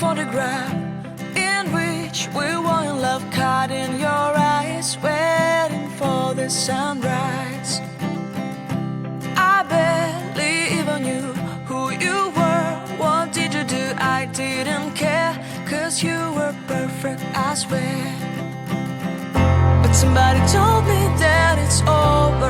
photograph in which we were in love, caught in your eyes, waiting for the sunrise. I barely even knew who you were. What did you do? I didn't care, 'cause you were perfect, I swear. But somebody told me that it's over.